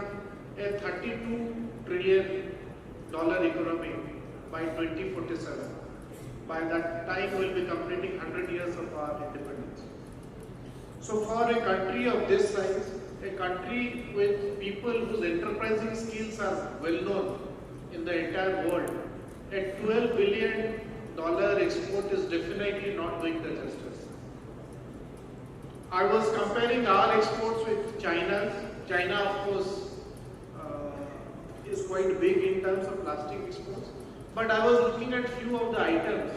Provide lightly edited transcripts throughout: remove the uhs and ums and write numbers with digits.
become a $32 trillion economy by 2047. By that time, we will be completing 100 years of our independence. So for a country of this size, a country with people whose enterprising skills are well known in the entire world, a $12 billion export is definitely not doing the justice. I was comparing our exports with China's. China, of course, is quite big in terms of plastic exports. But I was looking at few of the items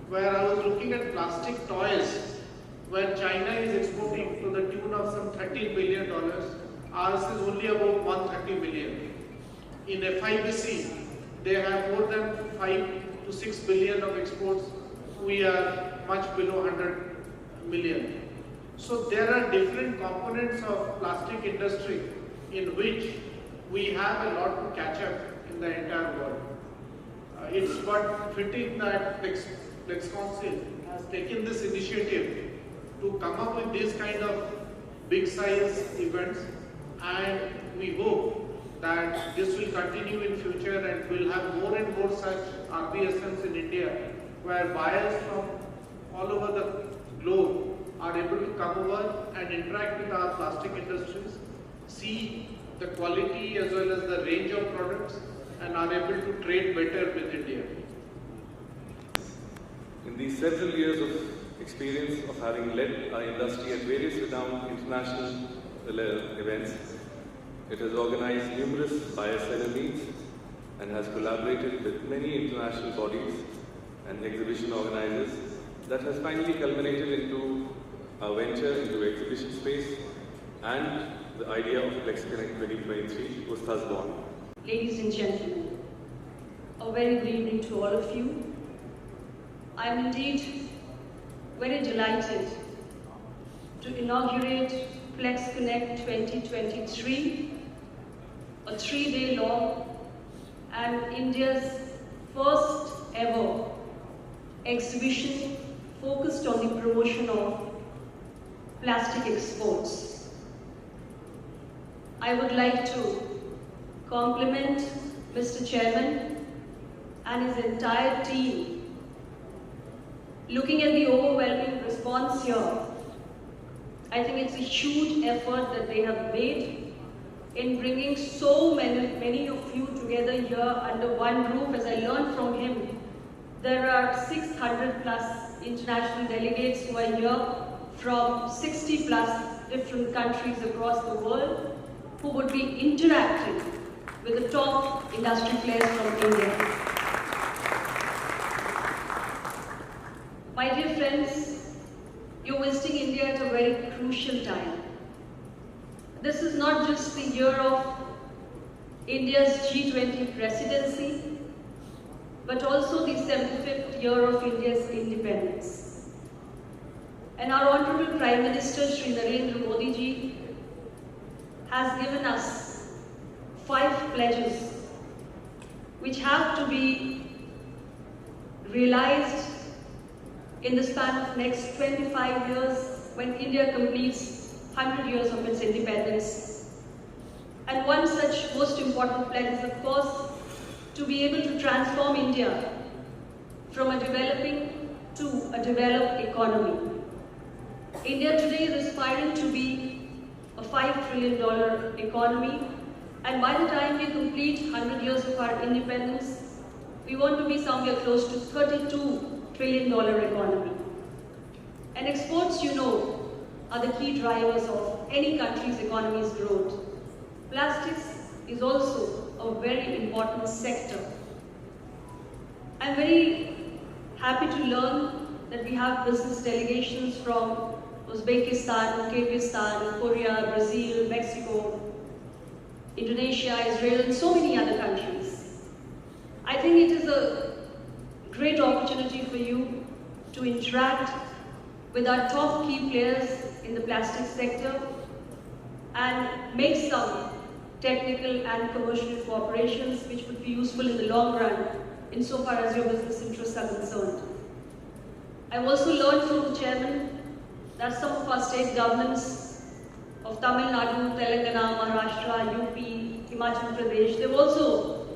where I was looking at plastic toys, where China is exporting to the tune of some $30 billion. Ours is only about 130 million. In FIBC, they have more than 5 to 6 billion of exports. We are much below 100 million. So there are different components of plastic industry in which we have a lot to catch up in the entire world. It's but fitting that PLEXCONCIL has taken this initiative to come up with these kind of big size events, and we hope that this will continue in future and we'll have more and more such RBSMs in India, where buyers from all over the globe are able to come over and interact with our plastic industries, see the quality as well as the range of products, and are able to trade better with India. In these several years of experience of having led our industry at various renowned international events, it has organized numerous buyer-seller meets and has collaborated with many international bodies and exhibition organizers that has finally culminated into our venture into exhibition space, and the idea of PLEXCONNECT 2023 was thus born. Ladies and gentlemen, a very good evening to all of you. I am indeed very delighted to inaugurate PLEXCONNECT 2023, a 3-day long and India's first ever exhibition focused on the promotion of plastic exports. I would like to compliment Mr. Chairman and his entire team. Looking at the overwhelming response here, I think it's a huge effort that they have made in bringing so many of you together here under one roof. As I learned from him, there are 600 plus international delegates who are here from 60 plus different countries across the world who would be interacting with the top industry players from India. My dear friends, you're visiting India at a very crucial time. This is not just the year of India's G20 presidency, but also the 75th year of India's independence. And our Honorable Prime Minister Shri Narendra Modi ji has given us 5 pledges which have to be realized in the span of next 25 years when India completes 100 years of its independence. And one such most important pledge is, of course, to be able to transform India from a developing to a developed economy. India today is aspiring to be a $5 trillion economy, and by the time we complete 100 years of our independence, we want to be somewhere close to $32 trillion economy. And exports, you know, are the key drivers of any country's economy's growth. Plastics is also a very important sector. I'm very happy to learn that we have business delegations from Uzbekistan, Kyrgyzstan, Korea, Brazil, Mexico, Indonesia, Israel, and so many other countries. I think it is a great opportunity for you to interact with our top key players in the plastic sector and make some technical and commercial cooperations which would be useful in the long run insofar as your business interests are concerned. I've also learned from the chairman that some of our state governments of Tamil Nadu, Telangana, Maharashtra, UP, Himachal Pradesh, they've also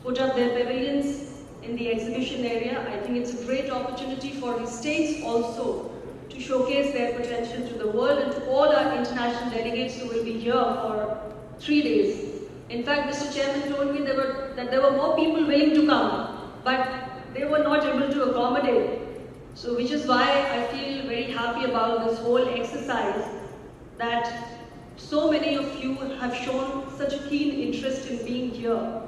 put up their pavilions in the exhibition area. I think it's a great opportunity for the states also to showcase their potential to the world and to all our international delegates who will be here for 3 days. In fact, Mr. Chairman told me that there were more people willing to come, but they were not able to accommodate. So, which is why I feel very happy about this whole exercise, that so many of you have shown such a keen interest in being here.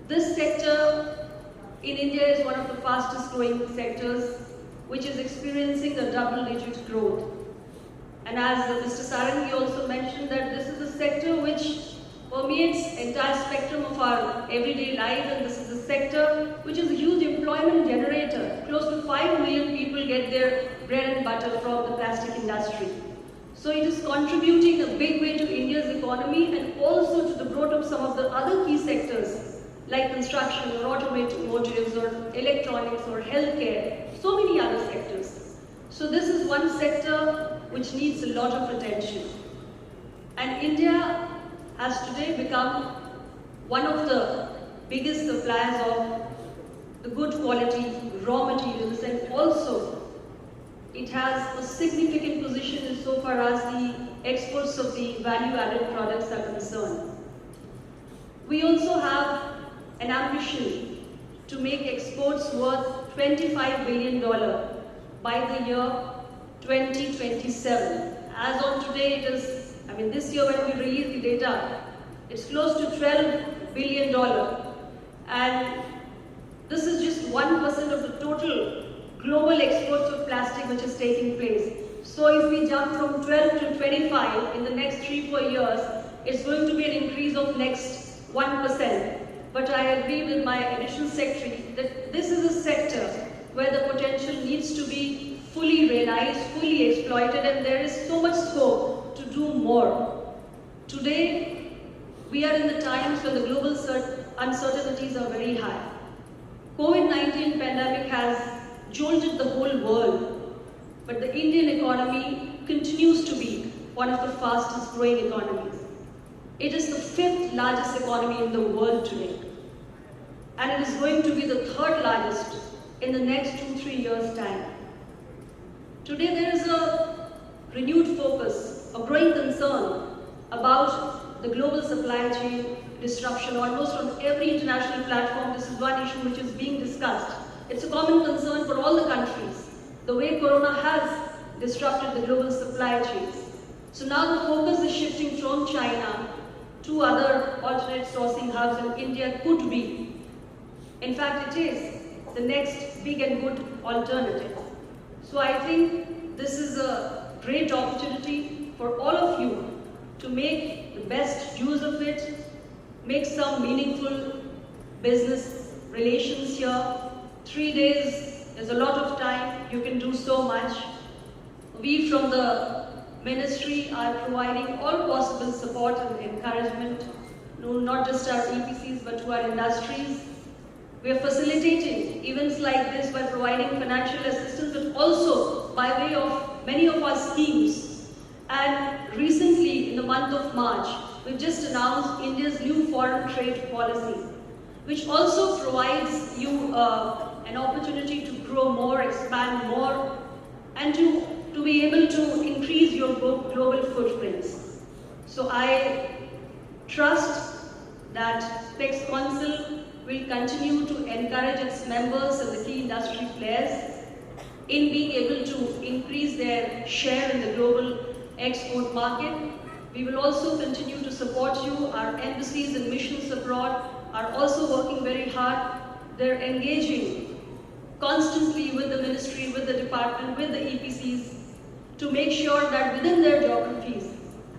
This sector in India is one of the fastest growing sectors, which is experiencing a double-digit growth. And as Mr. Sarangi also mentioned, that this is a sector which permeates entire spectrum of our everyday life, and this is a sector which is a huge employment generator. Close to 5 million people get their bread and butter from the plastic industry. So it is contributing a big way to India's economy and also to the growth of some of the other key sectors like construction or automotives or electronics or healthcare, so many other sectors. So this is one sector which needs a lot of attention. And India has today become one of the biggest suppliers of the good quality raw materials, and also it has a significant position insofar as the exports of the value-added products are concerned. We also have an ambition to make exports worth $25 billion by the year 2027. As on today, it is, this year when we release the data, it's close to $12 billion. And this is just 1% of the total global exports of plastic which is taking place. So if we jump from 12 to 25 in the next 3-4 years, it's going to be an increase of next 1%. But I agree with my additional secretary that this is a sector where the potential needs to be fully realized, fully exploited, and there is so much scope to do more. Today, we are in the times when the global uncertainties are very high. COVID-19 pandemic has jolted the whole world, but the Indian economy continues to be one of the fastest growing economies. It is the 5th largest economy in the world today, and it is going to be the 3rd largest in the next 2-3 years' time. Today there is a renewed focus, a growing concern about the global supply chain disruption. Almost on every international platform, this is one issue which is being discussed. It's a common concern for all the countries, the way Corona has disrupted the global supply chains. So now the focus is shifting from China to other alternate sourcing hubs, and India could be, in fact it is, the next big and good alternative. So I think this is a great opportunity for all of you to make the best use of it, make some meaningful business relations here. 3 days is a lot of time, you can do so much. We from the Ministry are providing all possible support and encouragement, not just our EPCs but to our industries. We are facilitating events like this by providing financial assistance, but also by way of many of our schemes. And recently, in the month of March, we've just announced India's new foreign trade policy, which also provides you an opportunity to grow more, expand more, and to be able to increase your global footprints. So I trust that PLEXCONCIL will continue to encourage its members and the key industry players in being able to increase their share in the global export market. We will also continue to support you. Our embassies and missions abroad are also working very hard. They're engaging constantly with the ministry, with the department, with the EPCs to make sure that within their geographies,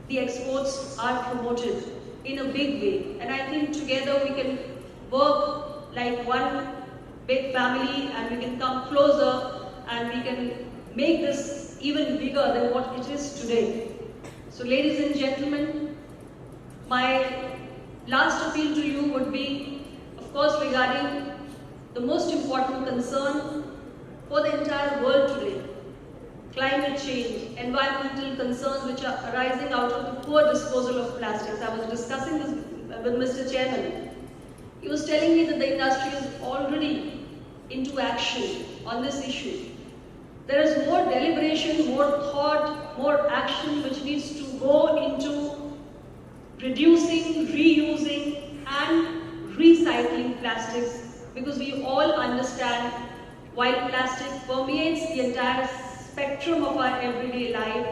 the exports are promoted in a big way. And I think together we can work like one big family, and we can come closer and we can make this even bigger than what it is today. So ladies and gentlemen, my last appeal to you would be, of course, regarding the most important concern for the entire world today. climate change, environmental concerns which are arising out of the poor disposal of plastics. I was discussing this with Mr. Chairman. He was telling me that the industry is already into action on this issue. There is more deliberation, more thought, more action which needs to go into reducing, reusing and recycling plastics, because we all understand while plastic permeates the entire spectrum of our everyday life,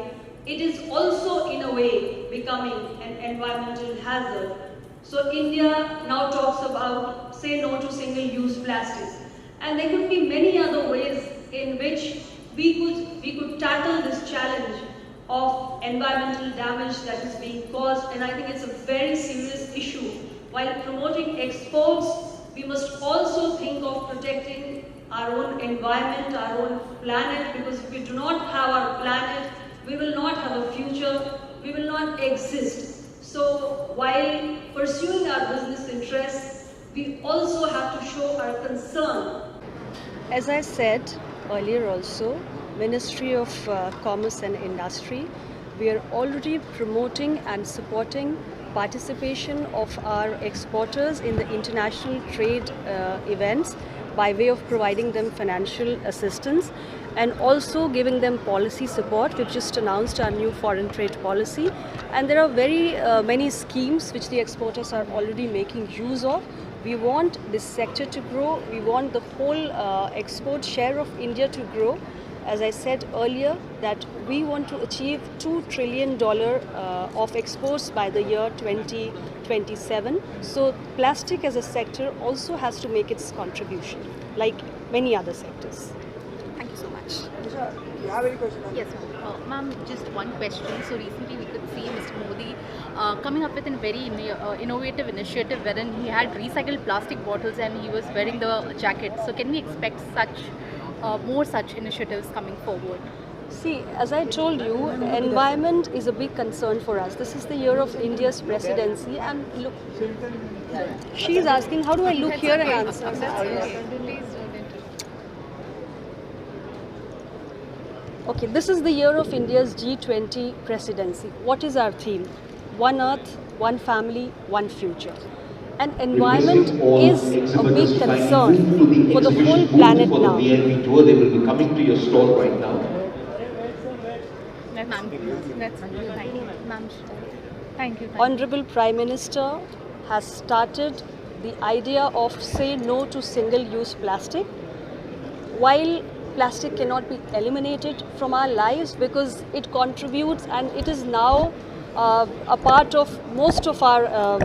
it is also in a way becoming an environmental hazard. So India now talks about say no to single-use plastics, and there could be many other ways in which we could tackle this challenge of environmental damage that is being caused, and I think it's a very serious issue. While promoting exports, we must also think of protecting our own environment, our own planet, because if we do not have our planet, we will not have a future, we will not exist. So while pursuing our business interests, we also have to show our concern. As I said earlier also, Ministry of Commerce and Industry, we are already promoting and supporting participation of our exporters in the international trade events by way of providing them financial assistance and also giving them policy support. We've just announced our new foreign trade policy, and there are very many schemes which the exporters are already making use of. We want this sector to grow. We want the whole export share of India to grow. As I said earlier, that we want to achieve $2 trillion of exports by the year 2027. So plastic as a sector also has to make its contribution, like many other sectors. Thank you so much. You have any question? Yes, ma'am, just one question. So recently we could see Mr. Modi coming up with a very innovative initiative wherein he had recycled plastic bottles and he was wearing the jacket. So can we expect more such initiatives coming forward? See, as I told you, environment is a big concern for us. This is the year of India's presidency, and look, she is asking, how do I look here and answer? Please don't interrupt. Okay, this is the year of India's G20 presidency. What is our theme? One Earth, one family, one future. And environment is a big concern for the whole planet now. VIP tour, they will be coming to your stall right now. That's thank you, ma'am. Thank you. Honorable Prime Minister has started the idea of say no to single-use plastic. While plastic cannot be eliminated from our lives because it contributes and it is now a part of most of our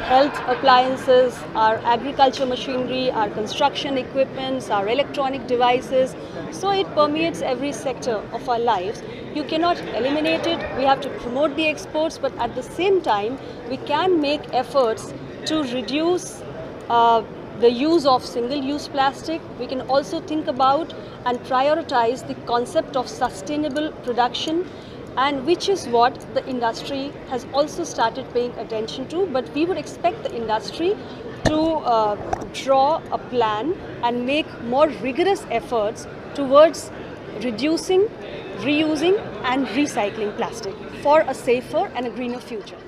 health appliances, our agriculture machinery, our construction equipments, our electronic devices. So it permeates every sector of our lives. You cannot eliminate it. We have to promote the exports, but at the same time, we can make efforts to reduce the use of single-use plastic. We can also think about and prioritize the concept of sustainable production, and which is what the industry has also started paying attention to. But we would expect the industry to draw a plan and make more rigorous efforts towards reducing, reusing and recycling plastic for a safer and a greener future.